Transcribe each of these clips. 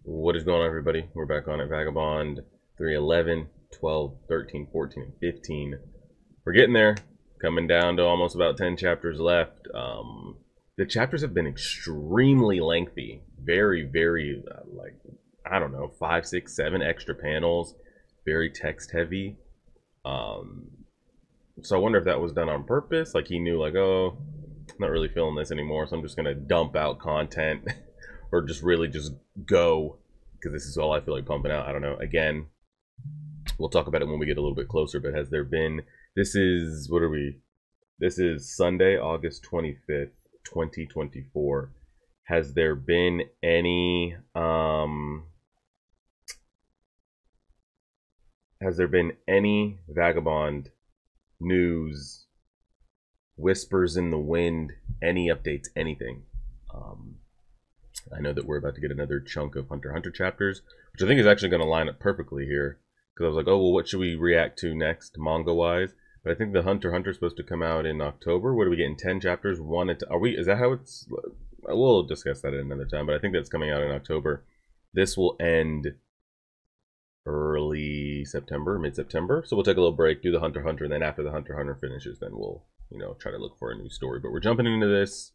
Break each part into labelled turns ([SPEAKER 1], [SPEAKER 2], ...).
[SPEAKER 1] What is going on, everybody? We're back on it. Vagabond 311, 12, 13, 14, and 15. We're getting there. Coming down to almost about 10 chapters left. The chapters have been extremely lengthy. Very, very, like, I don't know, 5, 6, 7 extra panels. Very text heavy. So I wonder if that was done on purpose. Like, he knew, like, oh, I'm not really feeling this anymore, so I'm just going to dump out content. Or just really just go, because this is all I feel like pumping out. I don't know. Again, we'll talk about it when we get a little bit closer, but has there been, this is, what are we? This is Sunday, August 25th, 2024. Has there been any, Vagabond news, whispers in the wind, any updates, anything? I know that we're about to get another chunk of Hunter x Hunter chapters, which I think is actually going to line up perfectly here. Because I was like, oh, well, what should we react to next, manga-wise? But I think the Hunter x Hunter is supposed to come out in October. What are we getting? 10 chapters? Is that how it's... We'll discuss that at another time, but I think that's coming out in October. This will end early September, mid-September. So we'll take a little break, do the Hunter x Hunter, and then after the Hunter x Hunter finishes, then we'll, try to look for a new story. But we're jumping into this.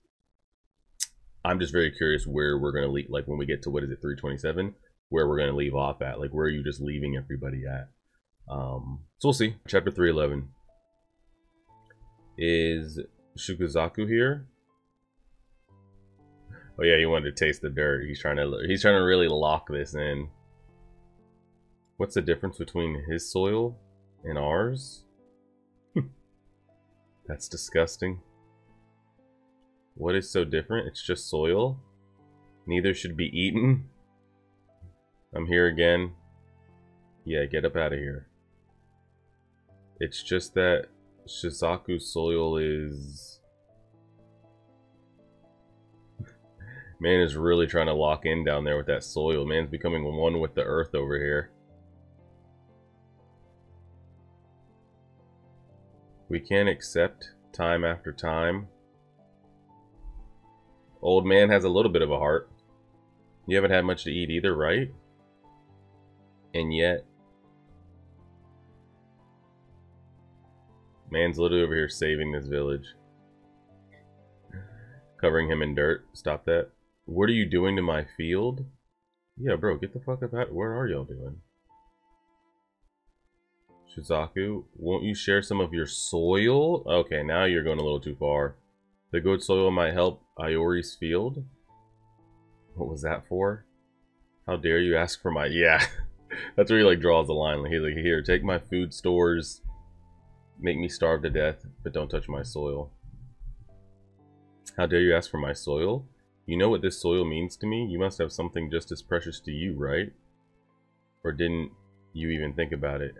[SPEAKER 1] I'm just very curious where we're going to leave, like when we get to, what is it, 327, where we're going to leave off at. Like, where are you just leaving everybody at? So we'll see. Chapter 311. Is Shukazaku here? Oh yeah, he wanted to taste the dirt. He's trying to really lock this in. What's the difference between his soil and ours? That's disgusting. What is so different? It's just soil. Neither should be eaten. I'm here again. Yeah, get up out of here. It's just that Shizaku's soil is... Man is really trying to lock in down there with that soil. Man's becoming one with the earth over here. We can't accept time after time. Old man has a little bit of a heart. You haven't had much to eat either, right? And yet, man's literally over here saving this village. Covering him in dirt. Stop that. What are you doing to my field? Yeah, bro, get the fuck up out. Where are y'all doing? Shizaku, won't you share some of your soil? Okay, now you're going a little too far. The good soil might help Iori's field? What was that for? How dare you ask for my... Yeah, that's where he like draws the line. He's like, here, take my food stores. Make me starve to death, but don't touch my soil. How dare you ask for my soil? You know what this soil means to me? You must have something just as precious to you, right? Or didn't you even think about it?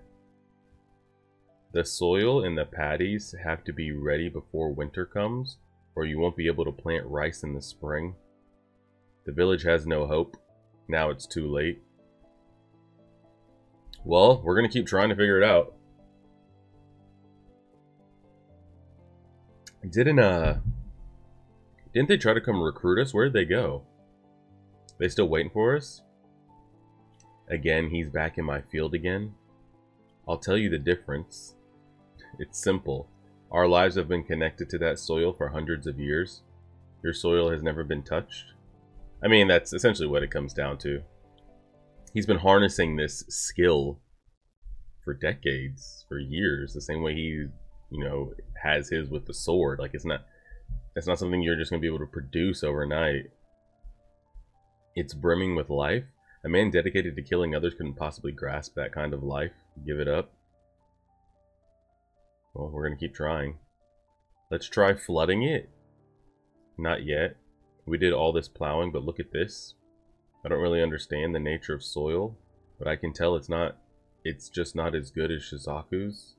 [SPEAKER 1] The soil and the paddies have to be ready before winter comes, or you won't be able to plant rice in the spring. The village has no hope. Now it's too late. Well, we're going to keep trying to figure it out. Didn't they try to come recruit us? Where did they go? They still waiting for us? Again, he's back in my field again. I'll tell you the difference. It's simple. Our lives have been connected to that soil for hundreds of years. Your soil has never been touched. I mean, that's essentially what it comes down to. He's been harnessing this skill for decades, for years, the same way he, has his with the sword. Like, it's not something you're just going to be able to produce overnight. It's brimming with life. A man dedicated to killing others couldn't possibly grasp that kind of life. Give it up. Well, we're going to keep trying. Let's try flooding it. Not yet. We did all this plowing, but look at this. I don't really understand the nature of soil, but I can tell it's just not as good as Shisaku's.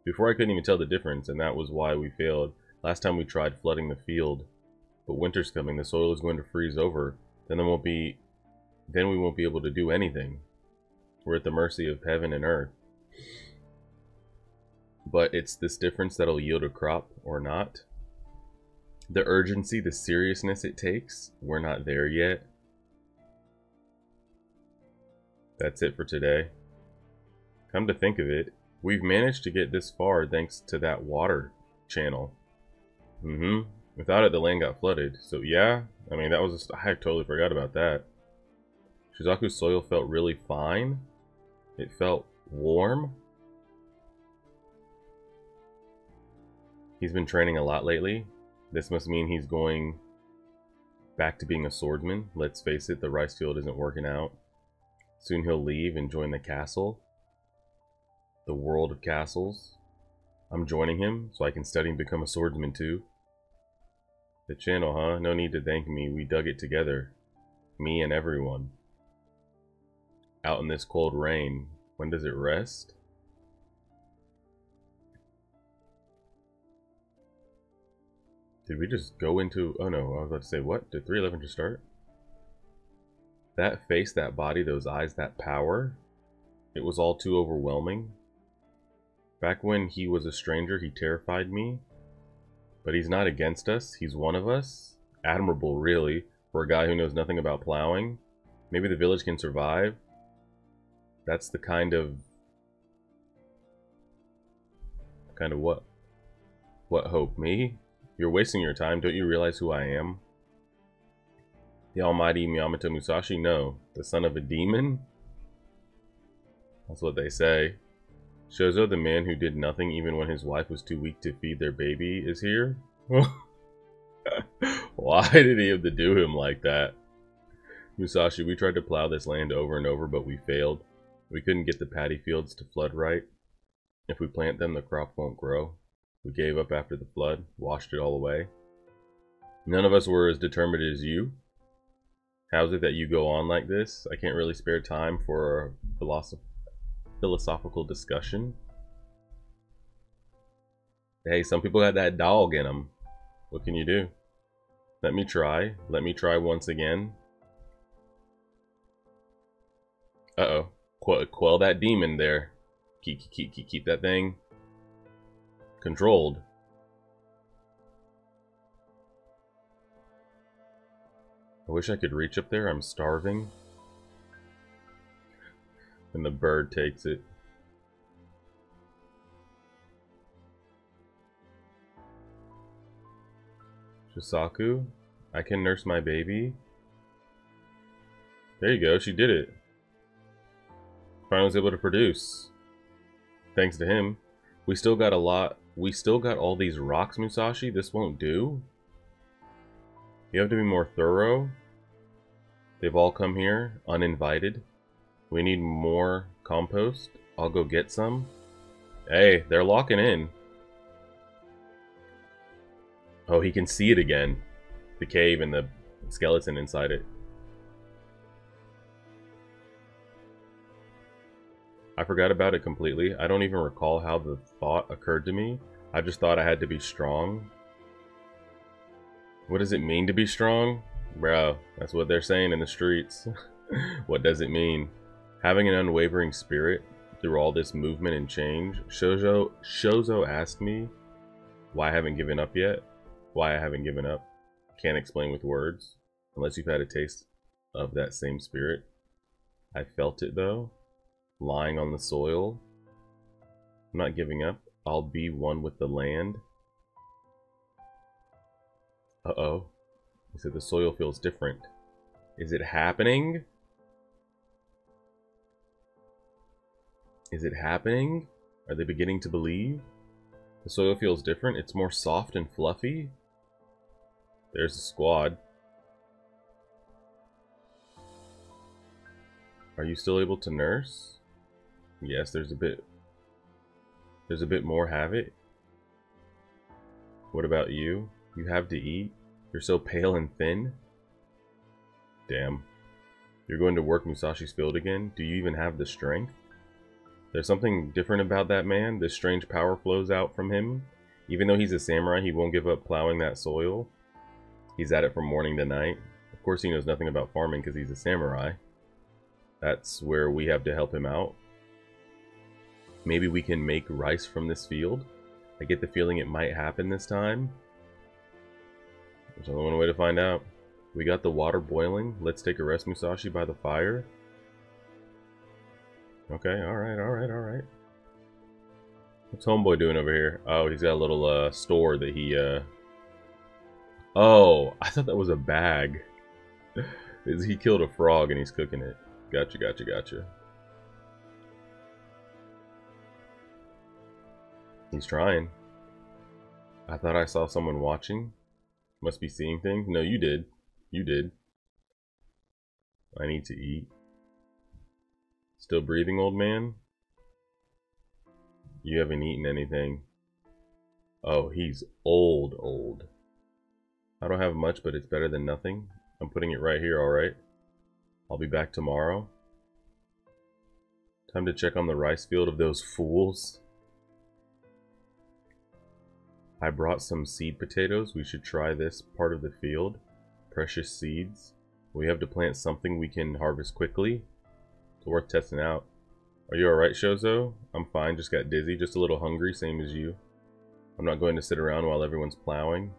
[SPEAKER 1] Before I couldn't even tell the difference, and that was why we failed. Last time we tried flooding the field, but winter's coming, the soil is going to freeze over. Then we won't be able to do anything. We're at the mercy of heaven and earth. But it's this difference that'll yield a crop or not. The urgency, the seriousness it takes, we're not there yet. That's it for today. Come to think of it, we've managed to get this far thanks to that water channel. Without it, the land got flooded. So yeah, I mean, that was I totally forgot about that. Shizaku's soil felt really fine. It felt warm. He's been training a lot lately. This must mean he's going back to being a swordsman. Let's face it, the rice field isn't working out. Soon he'll leave and join the castle. The world of castles. I'm joining him so I can study and become a swordsman too. The channel, huh? No need to thank me. We dug it together. Me and everyone. Out in this cold rain. When does it rest? Did we just go into... Oh no, I was about to say, what? Did 311 just start? That face, that body, those eyes, that power. It was all too overwhelming. Back when he was a stranger, he terrified me. But he's not against us. He's one of us. Admirable, really, for a guy who knows nothing about plowing. Maybe the village can survive. That's the kind of... Kind of what? What hope? Me? You're wasting your time. Don't you realize who I am? The almighty Miyamoto Musashi? No. The son of a demon? That's what they say. Shozo, the man who did nothing even when his wife was too weak to feed their baby, is here? Why did he have to do him like that? Musashi, we tried to plow this land over and over, but we failed. We couldn't get the paddy fields to flood right. If we plant them, the crop won't grow. We gave up after the flood, washed it all away. None of us were as determined as you. How's it that you go on like this? I can't really spare time for a philosophical discussion. Hey, some people got that dog in them. What can you do? Let me try. Let me try once again. Uh-oh. Quell that demon there. Keep that thing controlled. I wish I could reach up there. I'm starving. And the bird takes it. Shisaku, I can nurse my baby. There you go, she did it. Finally was able to produce. Thanks to him. We still got a lot. We still got all these rocks, Musashi. This won't do. You have to be more thorough. They've all come here, uninvited. We need more compost. I'll go get some. Hey, they're locking in. Oh, he can see it again. The cave and the skeleton inside it. I forgot about it completely. I don't even recall how the thought occurred to me. I just thought I had to be strong. What does it mean to be strong? Bro, that's what they're saying in the streets. What does it mean? Having an unwavering spirit through all this movement and change. Shozo asked me why I haven't given up yet. Why I haven't given up. Can't explain with words. Unless you've had a taste of that same spirit. I felt it though. Lying on the soil. I'm not giving up. I'll be one with the land. Uh-oh. He said the soil feels different. Is it happening? Is it happening? Are they beginning to believe? The soil feels different. It's more soft and fluffy. There's the squad. Are you still able to nurse? Yes, there's a bit more have it. What about you? You have to eat? You're so pale and thin? Damn. You're going to work Musashi's field again? Do you even have the strength? There's something different about that man. This strange power flows out from him. Even though he's a samurai, he won't give up plowing that soil. He's at it from morning to night. Of course he knows nothing about farming because he's a samurai. That's where we have to help him out. Maybe we can make rice from this field? I get the feeling it might happen this time. There's only one way to find out. We got the water boiling. Let's take a rest, Musashi, by the fire. Okay, alright. What's Homeboy doing over here? Oh, he's got a little store that he Oh, I thought that was a bag. He killed a frog and he's cooking it. Gotcha. He's trying. I thought I saw someone watching. Must be seeing things. No, you did. You did. I need to eat. Still breathing, old man? You haven't eaten anything. Oh, he's old. I don't have much, but it's better than nothing. I'm putting it right here, alright? I'll be back tomorrow. Time to check on the rice field of those fools. I brought some seed potatoes. We should try this part of the field. Precious seeds. We have to plant something we can harvest quickly. It's worth testing out. Are you alright, Shozo? I'm fine, just got dizzy, just a little hungry, same as you. I'm not going to sit around while everyone's plowing.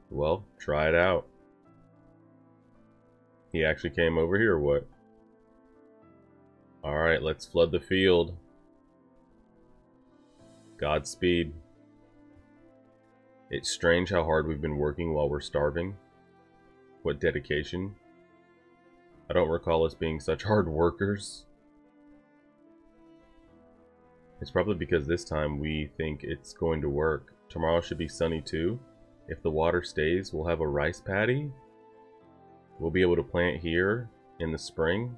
[SPEAKER 1] Well, try it out. He actually came over here, or what? Alright, let's flood the field. Godspeed. It's strange how hard we've been working while we're starving. What dedication. I don't recall us being such hard workers. It's probably because this time we think it's going to work. Tomorrow should be sunny too. If the water stays, we'll have a rice paddy. We'll be able to plant here in the spring.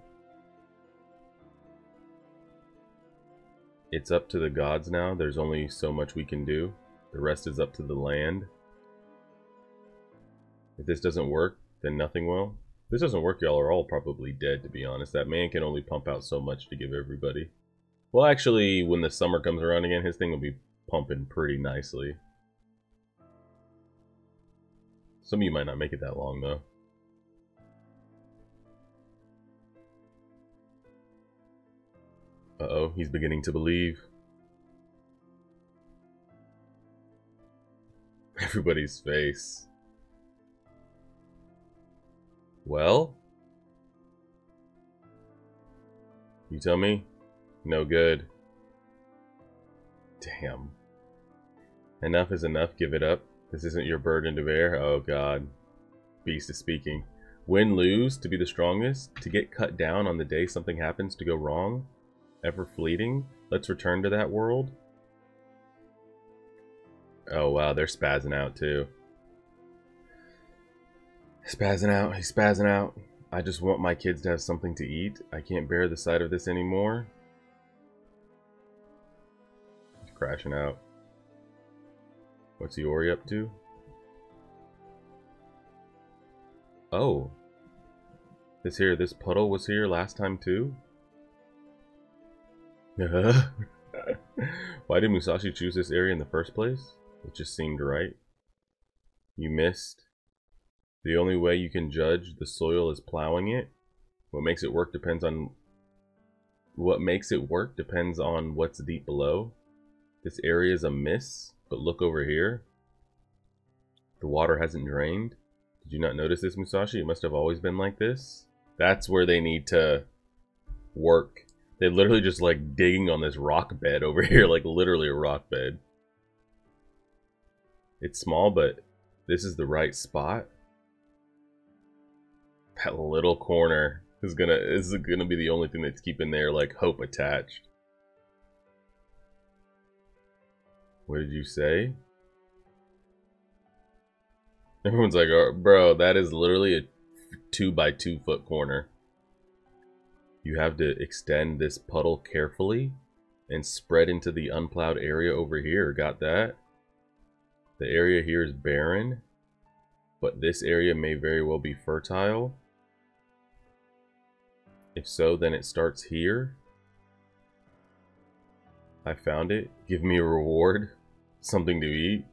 [SPEAKER 1] It's up to the gods now. There's only so much we can do. The rest is up to the land. If this doesn't work, then nothing will. If this doesn't work, y'all are all probably dead, to be honest. That man can only pump out so much to give everybody. Well, actually, when the summer comes around again, his thing will be pumping pretty nicely. Some of you might not make it that long, though. Uh-oh, he's beginning to believe. Everybody's face. Well? You tell me? No good. Damn. Enough is enough, give it up. This isn't your burden to bear. Oh god. Beast is speaking. Win, lose, to be the strongest, to get cut down on the day something happens to go wrong. Ever fleeting? Let's return to that world. Oh wow, they're spazzing out too. Spazzing out, he's spazzing out. I just want my kids to have something to eat. I can't bear the sight of this anymore. He's crashing out. What's Iori up to? Oh. This puddle was here last time too? Why did Musashi choose this area in the first place? It just seemed right. You missed. The only way you can judge the soil is plowing it. What makes it work depends on what's deep below. This area is a miss, but look over here. The water hasn't drained. Did you not notice this, Musashi? It must have always been like this. That's where they need to work. They're literally just like digging on this rock bed over here, like literally a rock bed. It's small, but this is the right spot. That little corner is gonna be the only thing that's keeping their like hope attached. What did you say? Everyone's like, oh, bro, that is literally a 2 by 2 foot corner. You have to extend this puddle carefully and spread into the unplowed area over here. Got that? The area here is barren, but this area may very well be fertile. If so, then it starts here. I found it. Give me a reward. Something to eat.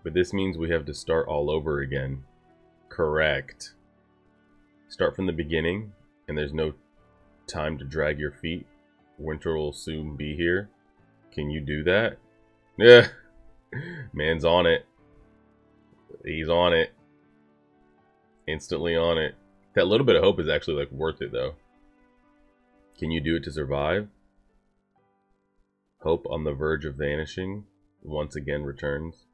[SPEAKER 1] But this means we have to start all over again. Correct. Start from the beginning, and there's no time to drag your feet. Winter will soon be here. Can you do that? Yeah. Man's on it. He's on it. Instantly on it. That little bit of hope is actually like worth it though. Can you do it to survive? Hope on the verge of vanishing once again returns.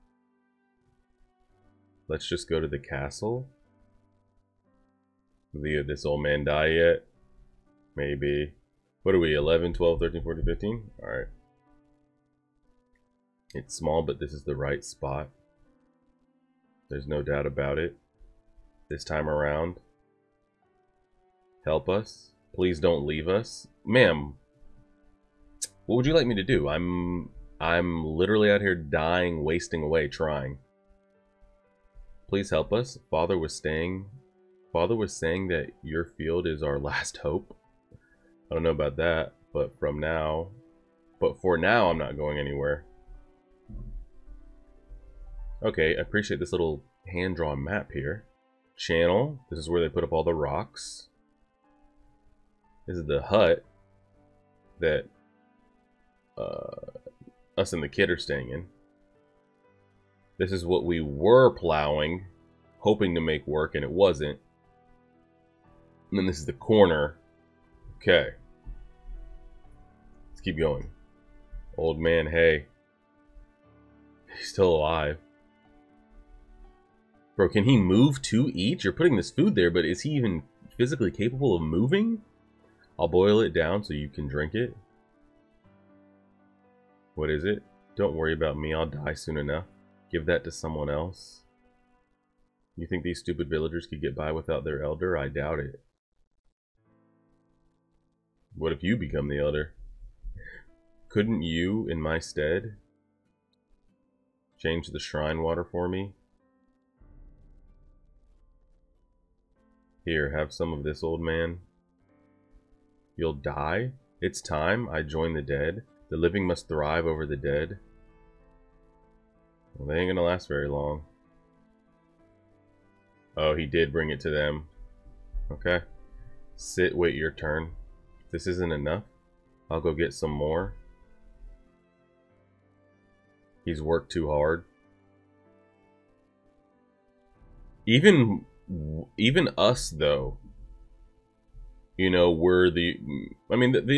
[SPEAKER 1] Let's just go to the castle. Did this old man die yet? Maybe. What are we? 11, 12, 13, 14, 15? Alright. It's small, but this is the right spot. There's no doubt about it. This time around. Help us. Please don't leave us. Ma'am, what would you like me to do? I'm literally out here dying, wasting away, trying. Please help us. Father was saying that your field is our last hope. I don't know about that, but for now, I'm not going anywhere. Okay, I appreciate this little hand-drawn map here. Channel. This is where they put up all the rocks. This is the hut that us and the kid are staying in. This is what we were plowing, hoping to make work, and it wasn't. And then this is the corner. Okay. Let's keep going. Old man, hey. He's still alive. Bro, can he move to eat? You're putting this food there, but is he even physically capable of moving? I'll boil it down so you can drink it. What is it? Don't worry about me, I'll die soon enough. Give that to someone else. You think these stupid villagers could get by without their elder? I doubt it. What if you become the elder? Couldn't you, in my stead, change the shrine water for me? Here, have some of this, old man. You'll die? It's time I join the dead. The living must thrive over the dead. Well, they ain't gonna last very long. Oh, he did bring it to them. Okay. Sit, wait your turn. If this isn't enough, I'll go get some more. He's worked too hard. Even us, though, you know, we're the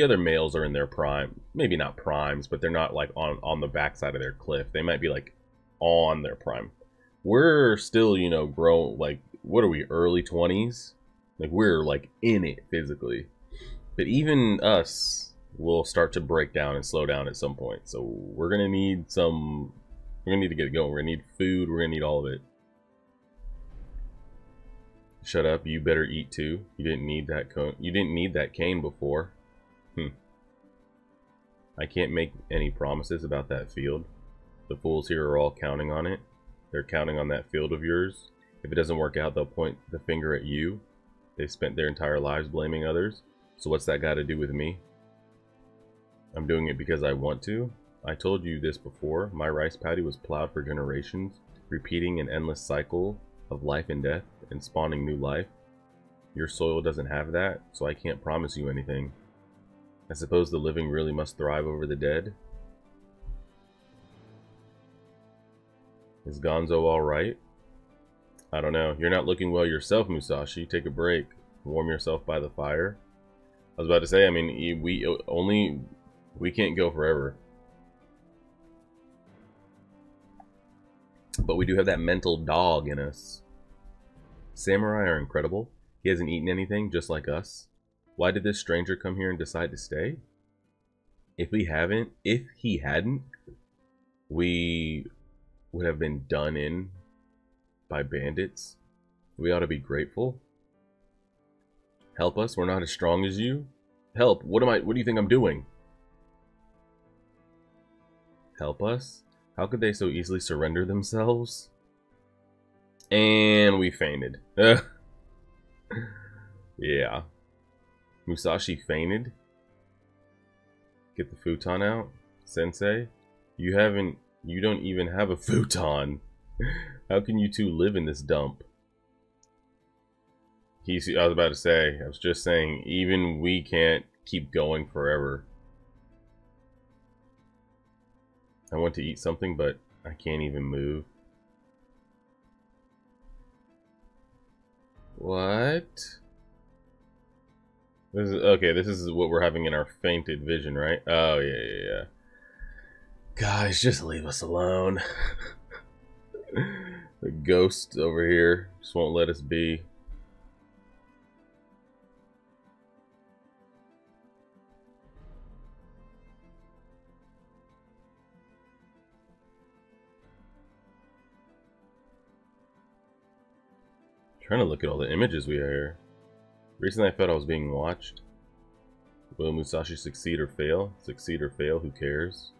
[SPEAKER 1] other males are in their prime. Maybe not primes, but they're not like on the backside of their cliff. They might be like on their prime. We're still, you know, grown, like, what are we, early 20s? Like, we're like in it physically. But even us will start to break down and slow down at some point. So we're gonna need to get it going. We're gonna need food, we're gonna need all of it. Shut up, you better eat too. You didn't need that cane before. I can't make any promises about that field. The fools here are all counting on it. They're counting on that field of yours. If it doesn't work out, they'll point the finger at you. They've spent their entire lives blaming others. So what's that got to do with me? I'm doing it because I want to. I told you this before. My rice paddy was plowed for generations, repeating an endless cycle of life and death and spawning new life. Your soil doesn't have that, so I can't promise you anything. I suppose the living really must thrive over the dead. Is Gonzo alright? I don't know. You're not looking well yourself, Musashi. Take a break. Warm yourself by the fire. I was about to say, I mean, we can't go forever. But we do have that mental dog in us. Samurai are incredible. He hasn't eaten anything, just like us. Why did this stranger come here and decide to stay? If he hadn't, we would have been done in by bandits. We ought to be grateful. Help us, we're not as strong as you. Help, what do you think I'm doing? Help us? How could they so easily surrender themselves? And we fainted. Yeah. Musashi fainted. Get the futon out. Sensei, you don't even have a futon. How can you two live in this dump? I was about to say, I was just saying, even we can't keep going forever. I want to eat something, but I can't even move. What? This is okay. This is what we're having in our fainted vision, right? Oh yeah. Guys, just leave us alone. The ghost over here just won't let us be. Trying to look at all the images we have here. Recently I felt I was being watched. Will Musashi succeed or fail? Succeed or fail, who cares?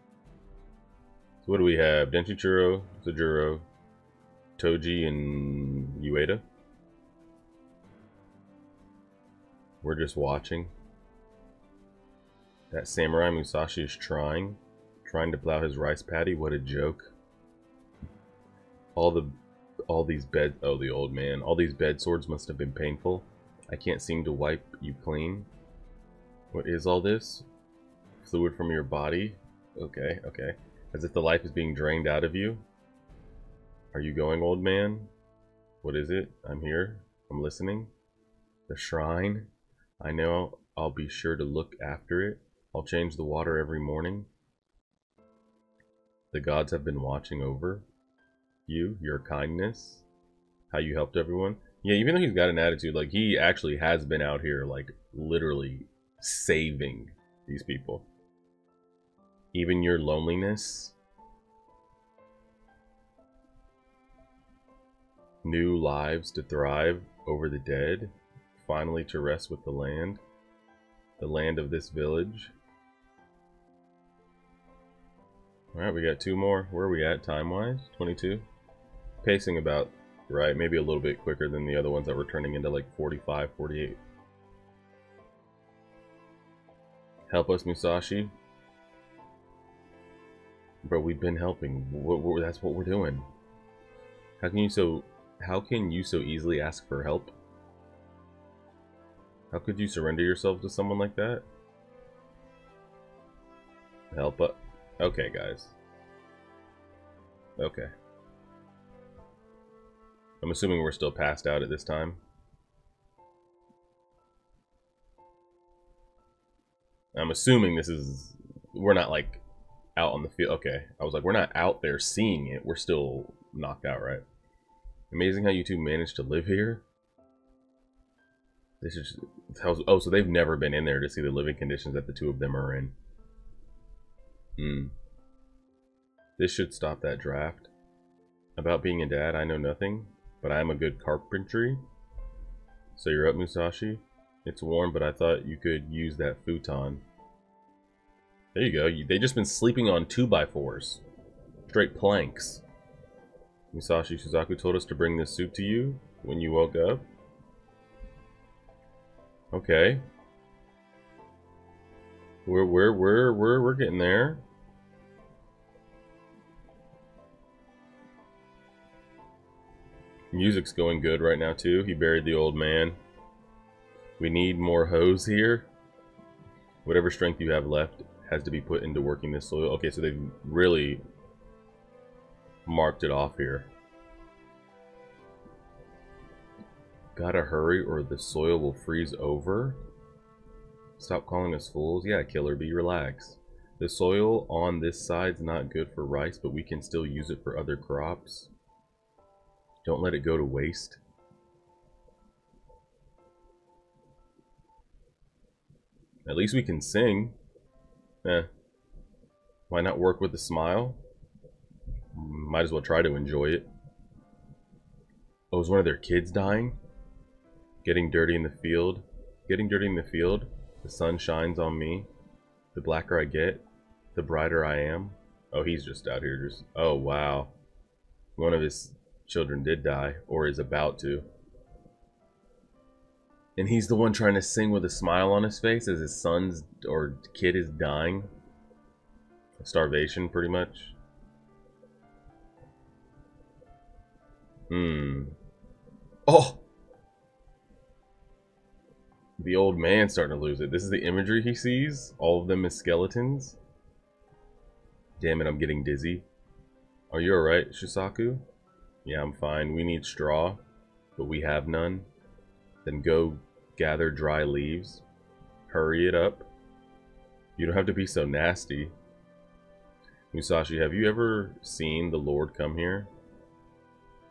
[SPEAKER 1] So what do we have? Denchichiro, Sojuro, Toji, and Ueda. We're just watching. That samurai Musashi is trying to plow his rice paddy. What a joke. All these bed, oh, the old man. All these bed swords must have been painful. I can't seem to wipe you clean. What is all this? Fluid from your body? Okay. As if the life is being drained out of you. Are you going, old man? What is it? I'm here. I'm listening. The shrine? I know. I'll be sure to look after it. I'll change the water every morning. The gods have been watching over you, your kindness, how you helped everyone. Yeah, even though he's got an attitude, like, he actually has been out here, like, literally saving these people. Even your loneliness. New lives to thrive over the dead. Finally to rest with the land of this village. Alright, we got 2 more. Where are we at time-wise? 22? Pacing about right, maybe a little bit quicker than the other ones that were turning into like 45, 48. Help us, Musashi. Bro, we've been helping. That's what we're doing. How can you so easily ask for help? How could you surrender yourself to someone like that? Help us. Okay, guys. Okay. I'm assuming we're still passed out at this time. I'm assuming this is... We're not, like, out on the field. Okay. I was like, we're not out there seeing it. We're still knocked out, right? Amazing how you two managed to live here. This is... Oh, so they've never been in there to see the living conditions that the two of them are in. This should stop that draft. About being a dad, I know nothing. But I am a good carpentry. So you're up, Musashi? It's warm, but I thought you could use that futon. There you go. They just been sleeping on 2x4s. Straight planks. Musashi, Shizaku told us to bring this soup to you when you woke up. Okay. We're getting there. Music's going good right now too. He buried the old man. We need more hose here. Whatever strength you have left has to be put into working this soil. Okay, so they've really marked it off here. Gotta hurry or the soil will freeze over. Stop calling us fools. Yeah, Killer Bee, relax. The soil on this side's not good for rice, but we can still use it for other crops. Don't let it go to waste. At least we can sing. Why not work with a smile? Might as well try to enjoy it. Oh, is one of their kids dying? Getting dirty in the field. Getting dirty in the field. The sun shines on me. The blacker I get, the brighter I am. Oh, he's just out here just... Oh, wow. One of his children did die, or is about to. And he's the one trying to sing with a smile on his face as his son's or kid is dying. Starvation, pretty much. Oh! The old man's starting to lose it. This is the imagery he sees. All of them as skeletons. Damn it, I'm getting dizzy. Are you alright, Shisaku? Yeah, I'm fine. We need straw, but we have none. Then go gather dry leaves. Hurry it up. You don't have to be so nasty. Musashi, have you ever seen the Lord come here?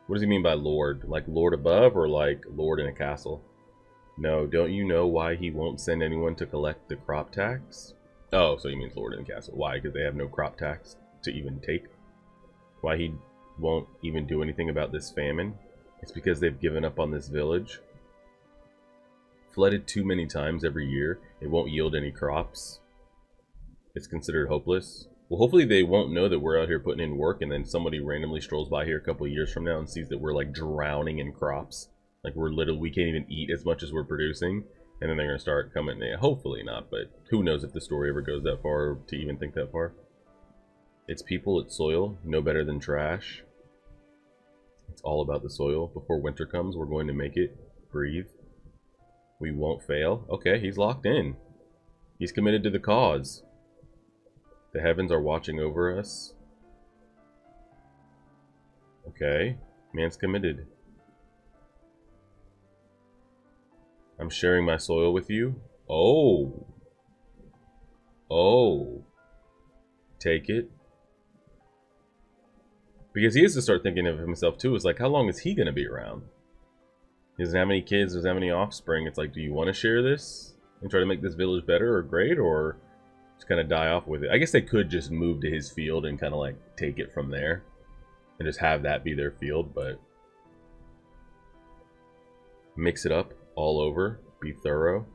[SPEAKER 1] What does he mean by Lord? Like Lord above or like Lord in a castle? No, don't you know why he won't send anyone to collect the crop tax? Oh, so he means Lord in a castle. Why? Because they have no crop tax to even take? Why he won't even do anything about this famine? It's because they've given up on this village. Flooded too many times every year, it won't yield any crops. It's considered hopeless. Well, hopefully they won't know that we're out here putting in work and then somebody randomly strolls by here a couple of years from now and sees that we're like drowning in crops. Like we can't even eat as much as we're producing. And then they're going to start coming in. Hopefully not, but who knows if the story ever goes that far to even think that far. It's people, it's soil, no better than trash. It's all about the soil. Before winter comes, we're going to make it breathe. We won't fail. Okay, he's locked in. He's committed to the cause. The heavens are watching over us. Okay, man's committed. I'm sharing my soil with you. Oh. Oh. Take it. Because he has to start thinking of himself too. It's like, how long is he going to be around? He doesn't have any kids, doesn't have any offspring. It's like, do you want to share this and try to make this village better or great, or just kind of die off with it? I guess they could just move to his field and kind of like take it from there and just have that be their field, but mix it up all over. Be thorough.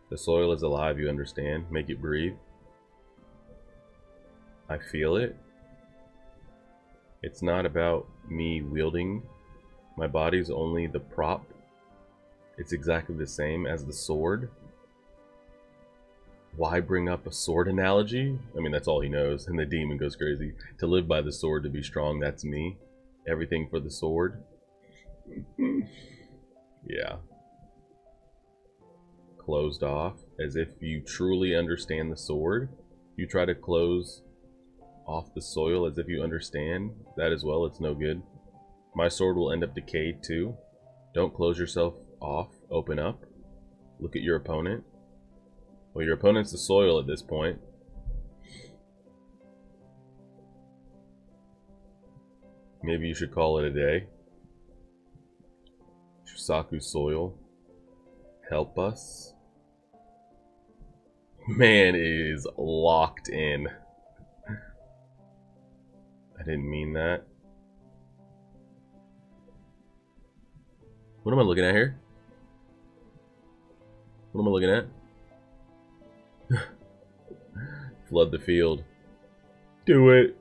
[SPEAKER 1] The soil is alive, you understand. Make it breathe. I feel it. It's not about me wielding. My body's only the prop. It's exactly the same as the sword. Why bring up a sword analogy? I mean, that's all he knows. And the demon goes crazy. To live by the sword, to be strong, that's me. Everything for the sword. Yeah. Closed off. As if you truly understand the sword. You try to close off the soil as if you understand that as well. It's no good. My sword will end up decayed too. Don't close yourself off. Open up. Look at your opponent. Well, your opponent's the soil at this point. Maybe you should call it a day. Shisaku soil. Help us. Man is locked in. I didn't mean that. What am I looking at here? What am I looking at? Flood the field. Do it.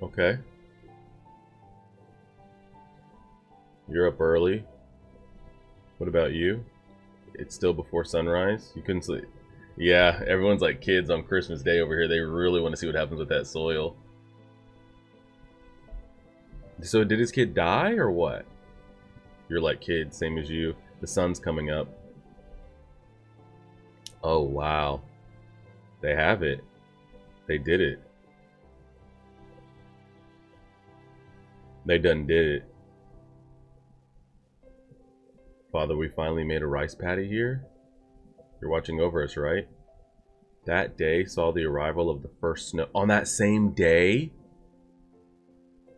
[SPEAKER 1] Okay. You're up early. What about you? It's still before sunrise. You couldn't sleep. Yeah, everyone's like kids on Christmas Day over here. They really want to see what happens with that soil. So did his kid die or what? You're like kids, same as you. The sun's coming up. Oh, wow. They have it. They did it. They done did it. Father, we finally made a rice paddy here. You're watching over us, right? That day saw the arrival of the first snow. On that same day,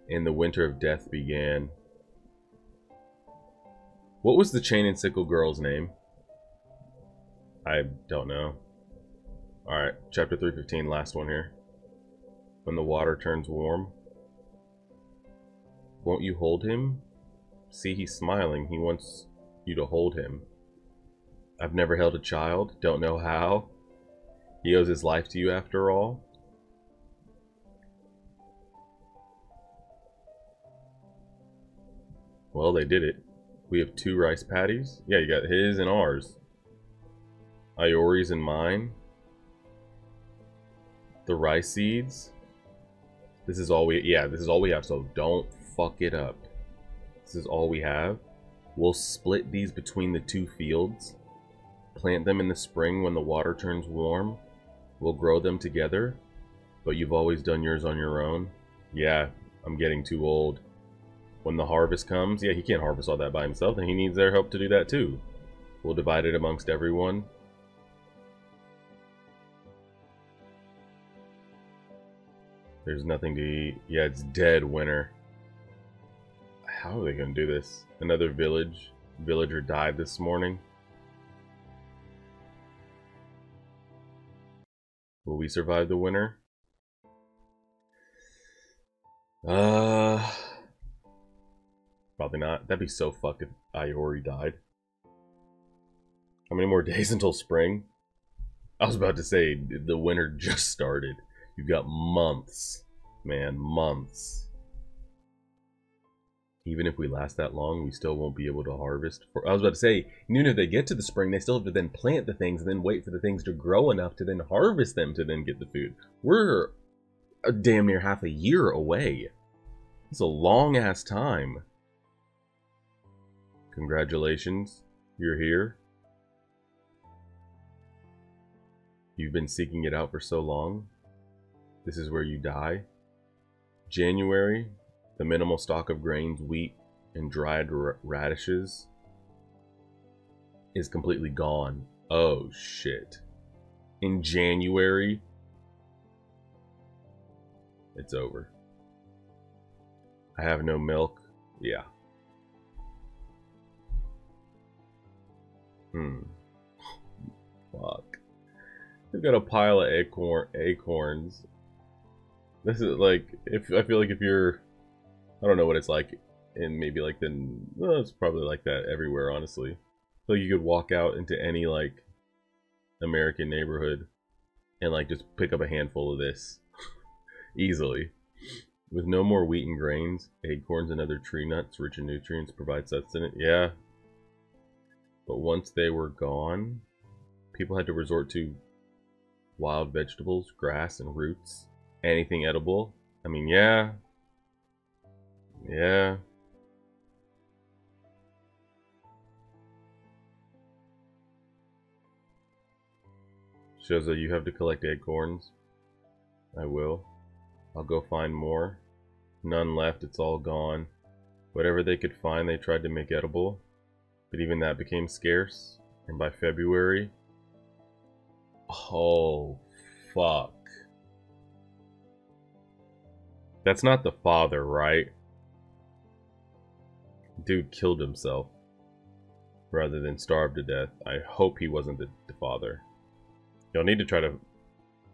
[SPEAKER 1] and the winter of death began. What was the chain and sickle girl's name? I don't know. Alright, chapter 315, last one here. When the water turns warm. Won't you hold him? See, he's smiling. He wants you to hold him. I've never held a child. Don't know how. He owes his life to you after all. Well, they did it. We have 2 rice paddies. Yeah, you got his and ours. Iori's and mine. The rice seeds. This is all we... Yeah, this is all we have, so don't fuck it up. This is all we have. We'll split these between the 2 fields. Plant them in the spring when the water turns warm. We'll grow them together. But you've always done yours on your own? Yeah, I'm getting too old. When the harvest comes, yeah, he can't harvest all that by himself, and he needs their help to do that too. We'll divide it amongst everyone. There's nothing to eat. Yeah, it's dead winter. How are they going to do this? Another villager died this morning. Will we survive the winter? Probably not. That'd be so fucked if Iori died. How many more days until spring? I was about to say, the winter just started. You've got months, man, months. Even if we last that long, we still won't be able to harvest. I was about to say, even if they get to the spring, they still have to then plant the things and then wait for the things to grow enough to then harvest them to then get the food. We're damn near half a year away. It's a long-ass time. Congratulations, you're here. You've been seeking it out for so long. This is where you die. January, the minimal stock of grains, wheat, and dried radishes is completely gone. Oh, shit. In January, it's over. I have no milk. Yeah. Fuck. We've got a pile of acorns. This is like, I feel like if you're, I don't know what it's like in maybe like well, it's probably like that everywhere, honestly. I feel like you could walk out into any like American neighborhood and like just pick up a handful of this easily. With no more wheat and grains, acorns and other tree nuts rich in nutrients provide sustenance. Yeah. But once they were gone, people had to resort to wild vegetables, grass, and roots. Anything edible. I mean, yeah. Yeah. Shows that you have to collect acorns. I will. I'll go find more. None left, it's all gone. Whatever they could find, they tried to make edible. But even that became scarce. And by February... Oh, fuck. That's not the father, right? Dude killed himself. Rather than starve to death. I hope he wasn't the father. You'll need to try to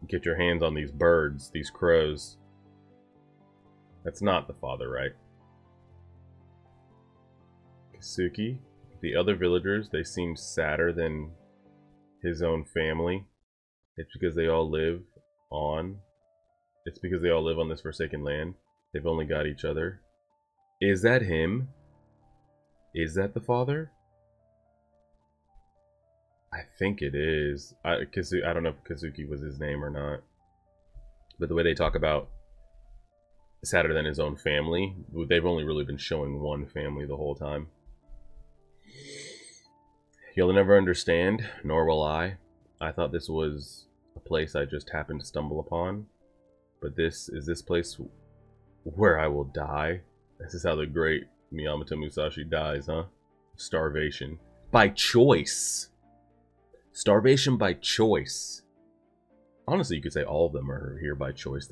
[SPEAKER 1] get your hands on these birds, these crows. That's not the father, right? Kasuki. The other villagers, they seemed sadder than his own family. It's because they all live on this forsaken land. They've only got each other. Is that him? Is that the father? I think it is. I don't know if Kazuki was his name or not. But the way they talk about sadder than his own family, they've only really been showing one family the whole time. You'll never understand, nor will I. I thought this was a place I just happened to stumble upon. But this place where I will die. This is how the great Miyamoto Musashi dies, huh? Starvation. By choice. Starvation by choice. Honestly, you could say all of them are here by choice.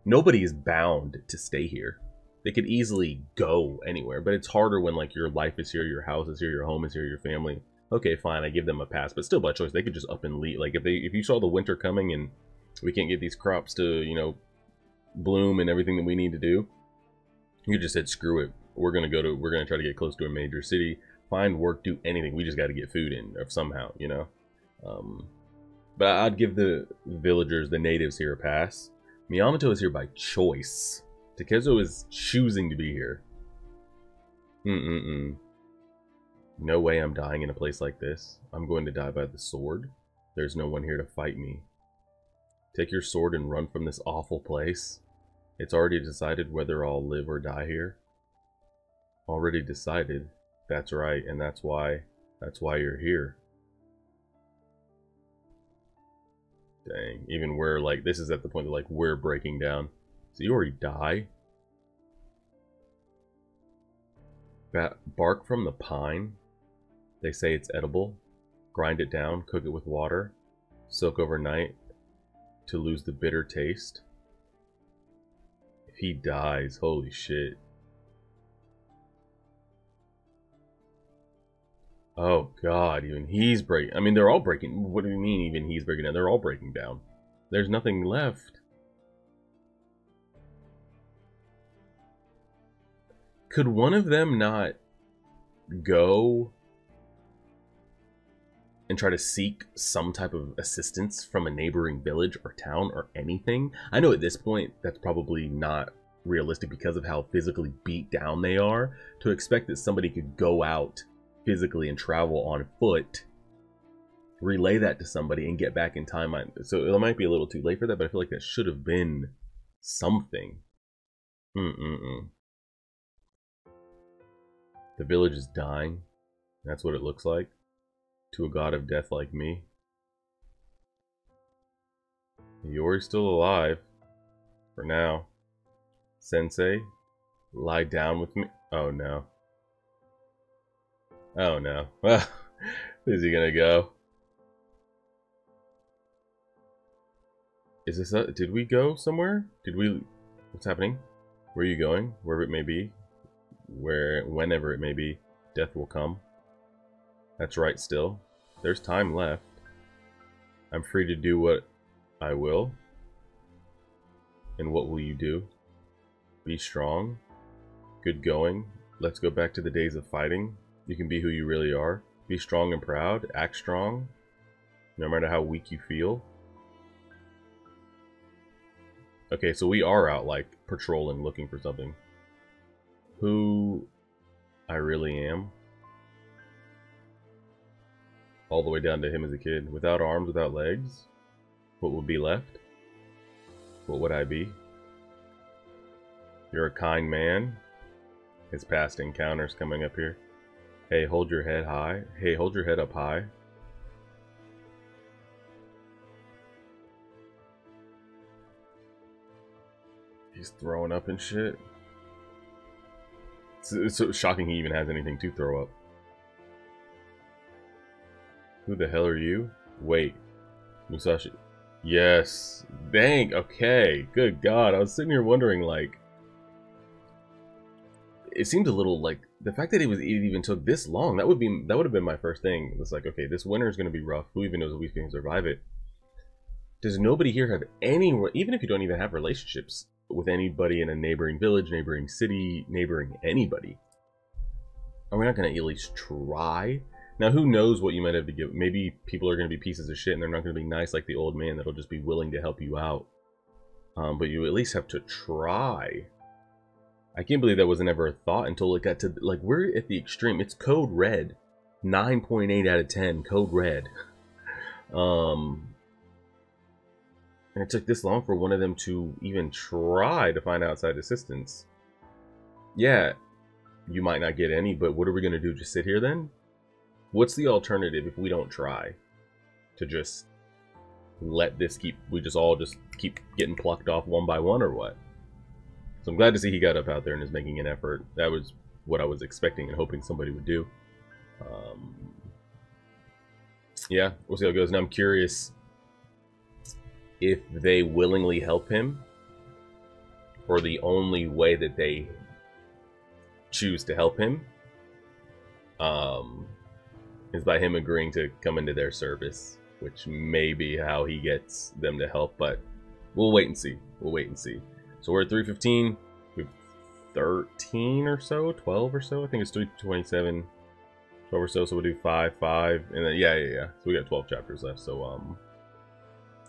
[SPEAKER 1] Nobody is bound to stay here. They could easily go anywhere, but it's harder when like your life is here, your house is here, your home is here, your family. Okay, fine, I give them a pass, but still by choice. They could just up and leave. Like if you saw the winter coming and we can't get these crops to, you know, bloom and everything that we need to do, you just said screw it. We're gonna try to get close to a major city, find work, do anything. We just got to get food in somehow, you know. But I'd give the villagers, the natives here, a pass. Miyamoto is here by choice. Takezo is choosing to be here. No way I'm dying in a place like this. I'm going to die by the sword. There's no one here to fight me. Take your sword and run from this awful place. It's already decided whether I'll live or die here. Already decided. That's right, and that's why you're here. Dang. Even we're like, this is at the point that like we're breaking down. So you already die? Bark from the pine. They say it's edible. Grind it down, cook it with water. Soak overnight to lose the bitter taste. If he dies, holy shit. Oh god, even he's breaking. I mean, they're all breaking. What do you mean even he's breaking down? They're all breaking down. There's nothing left. Could one of them not go and try to seek some type of assistance from a neighboring village or town or anything? I know at this point that's probably not realistic because of how physically beat down they are, to expect that somebody could go out physically and travel on foot, relay that to somebody, and get back in time. So it might be a little too late for that, but I feel like that should have been something. The village is dying. That's what it looks like to a god of death like me. Yori's still alive for now. Sensei, lie down with me. Oh no. Oh no. Is he gonna go? Is this did we go somewhere? Did we? What's happening? Where are you going? Wherever it may be. Whenever it may be, death will come. That's right still. There's time left. I'm free to do what I will. And what will you do? Be strong. Good going. Let's go back to the days of fighting. You can be who you really are. Be strong and proud. Act strong. No matter how weak you feel. Okay, so we are out, like, patrolling, looking for something. Who I really am. All the way down to him as a kid. Without arms, without legs. What would be left? What would I be? You're a kind man. His past encounters coming up here. Hey, hold your head high. Hey, hold your head up high. He's throwing up and shit. It's so shocking he even has anything to throw up. Who the hell are you? Wait. Musashi. Yes. Dang. Okay. Good God. I was sitting here wondering, like... It seemed a little, like... The fact that it even took this long, that would have been my first thing. It was like, okay, this winter is going to be rough. Who even knows if we can survive it? Does nobody here have any... Even if you don't even have relationships with anybody in a neighboring village, neighboring city, neighboring anybody, are we not going to at least try? Now, who knows what you might have to give? Maybe people are going to be pieces of shit and they're not going to be nice like the old man that'll just be willing to help you out. But you at least have to try. I can't believe that wasn't ever a thought until it got to, like, we're at the extreme. It's code red. 9.8 out of 10, code red. And it took this long for one of them to even try to find outside assistance. Yeah, you might not get any, but what are we going to do? Just sit here then? What's the alternative if we don't try? To just let this we just all keep getting plucked off one by one, or what? So I'm glad to see he got up out there and is making an effort. That was what I was expecting and hoping somebody would do. Yeah, we'll see how it goes. And I'm curious if they willingly help him, or the only way that they choose to help him is by him agreeing to come into their service, which may be how he gets them to help, but we'll wait and see. We'll wait and see. So we're at 3:15. We have 13 or so, 12 or so. I think it's 3:27, 12 or so. So we'll do 5, and then yeah. So we got 12 chapters left. So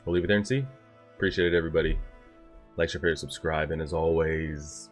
[SPEAKER 1] we'll leave it there and see. Appreciate it, everybody. Like, share, favorite, subscribe, and as always,